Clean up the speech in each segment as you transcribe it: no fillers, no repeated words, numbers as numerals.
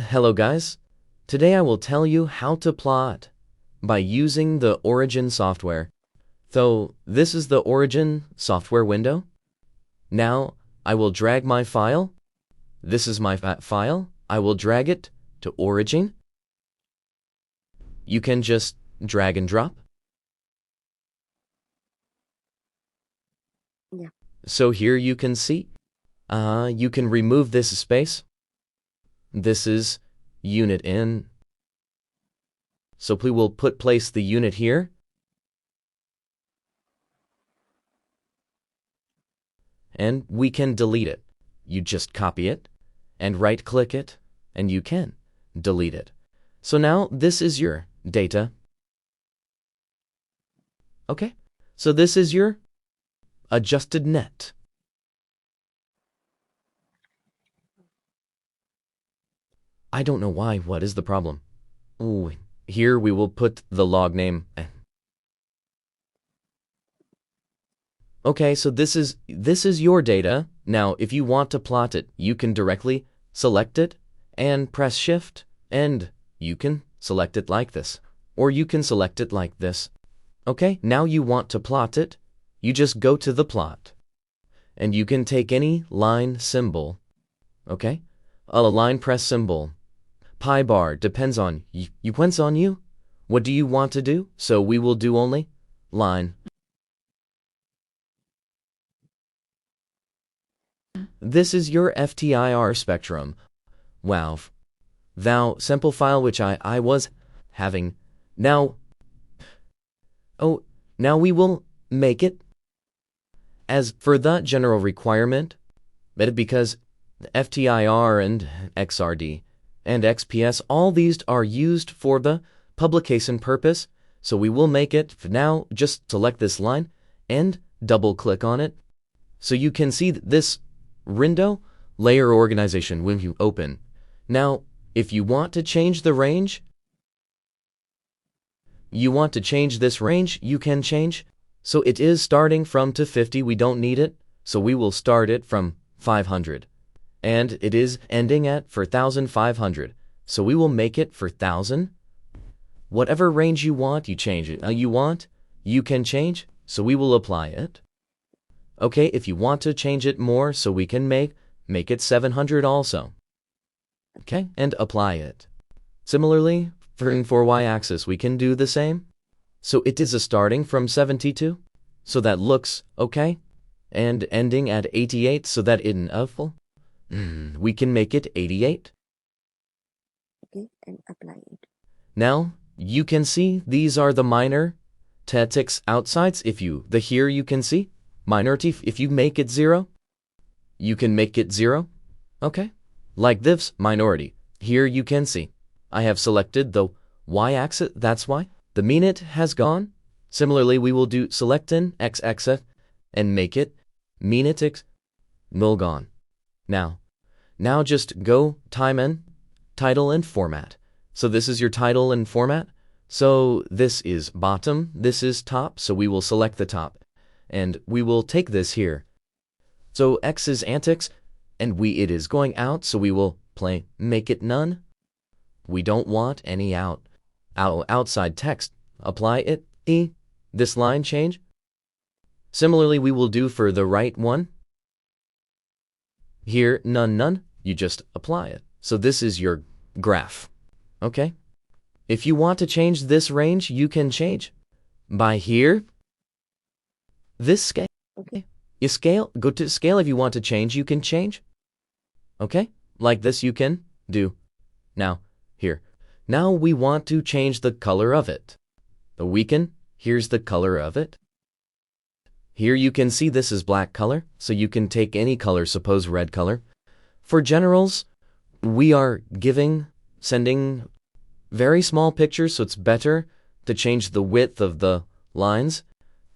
Hello guys. Today I will tell you how to plot by using the Origin software. So this is the Origin software window. Now I will drag my file. This is my file. I will drag it to Origin. You can just drag and drop. Yeah. So here you can see, you can remove this space. This is unit in. So we will place the unit here. And we can delete it. You just copy it and right click it and you can delete it. So now this is your data. Okay, so this is your adjusted net. I don't know why. What is the problem? Ooh, here we will put the log name. Okay, so this is your data. Now, if you want to plot it, you can directly select it and press Shift, and you can select it like this, or you can select it like this. Okay, now you want to plot it, you just go to the plot, and you can take any line symbol, okay? A line press symbol, pi bar, depends on you. What do you want to do? So we will do only line. This is your FTIR spectrum. Wow. Thou sample file which I was having. Now we will make it as for the general requirement, because FTIR and XRD and XPS, all these are used for the publication purpose. So we will make it now. Just select this line and double click on it. So you can see this window, layer organization, when you open. Now, if you want to change the range, this range, you can change. So it is starting from 250, we don't need it. So we will start it from 500. And it is ending at 4,500. So we will make it for 1,000. Whatever range you want, you change it. You can change. So we will apply it. Okay, if you want to change it more, so we can make it 700 also. Okay, and apply it. Similarly, for y-axis, we can do the same. So it is starting from 72, so that looks okay, and ending at 88, so that we can make it 88. Okay, and apply it. Now, you can see these are the minor statistics outsides. Here you can see minority. If you make it 0, you can make it 0. Okay, like this minority. Here you can see I have selected the y-axis. That's why the minute has gone. Similarly, we will do select in x-axis and make it minute x null gone. Now just go time and title and format. So this is your title and format. So this is bottom, this is top. So we will select the top and we will take this here. So x is antics and it is going out. So we will make it none. We don't want any outside text. Apply it, this line change. Similarly, we will do for the right one. Here, none, you just apply it. So this is your graph, okay? If you want to change this range, you can change by here. This scale, Okay. Go to scale. If you want to change, you can change. Okay, like this you can do. Now, here. Now we want to change the color of it. Here's the color of it. Here you can see this is black color, so you can take any color, suppose red color. For generals, we are sending very small pictures, so it's better to change the width of the lines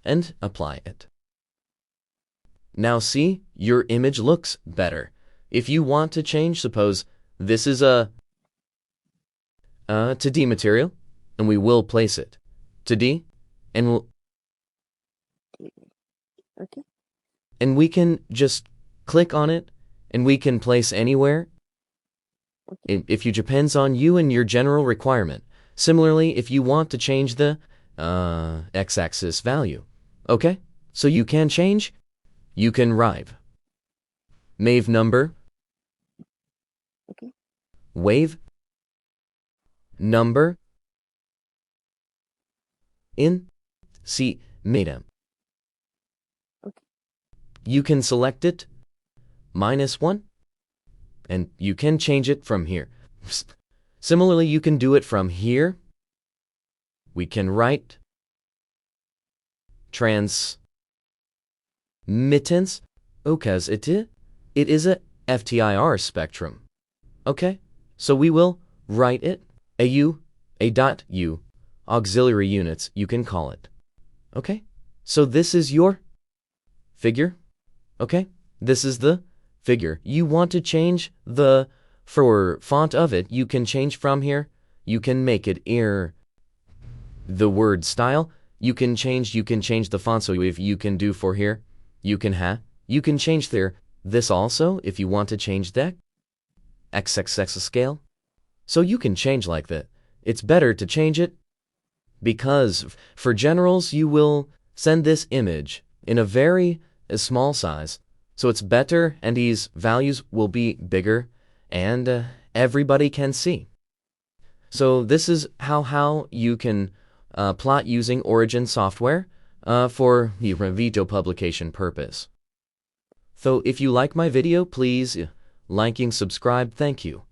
and apply it. Now see, your image looks better. If you want to change, suppose this is a 2D material, and we will place it 2D, and Okay. we can just click on it, and we can place anywhere. Okay. If you depends on you and your general requirement. Similarly, if you want to change the x-axis value, okay? So you can change, you can write wave number, Okay. wave number in C medium. Okay. You can select it -1 and you can change it from here. Similarly, you can do it from here. We can write transmittance because it is a FTIR spectrum. Okay, so we will write it a.u auxiliary units, you can call it. Okay, so this is your figure. Okay, this is the figure. You want to change the for font of it, you can change from here. You can make it the word style. You can change the font. So if you can do for here, you can change there. This also, if you want to change that XXX scale. So you can change like that. It's better to change it because for generals, you will send this image in a very small size. So it's better and these values will be bigger and everybody can see. So this is how you can plot using Origin software for the video publication purpose. So if you like my video, please liking, subscribe. Thank you.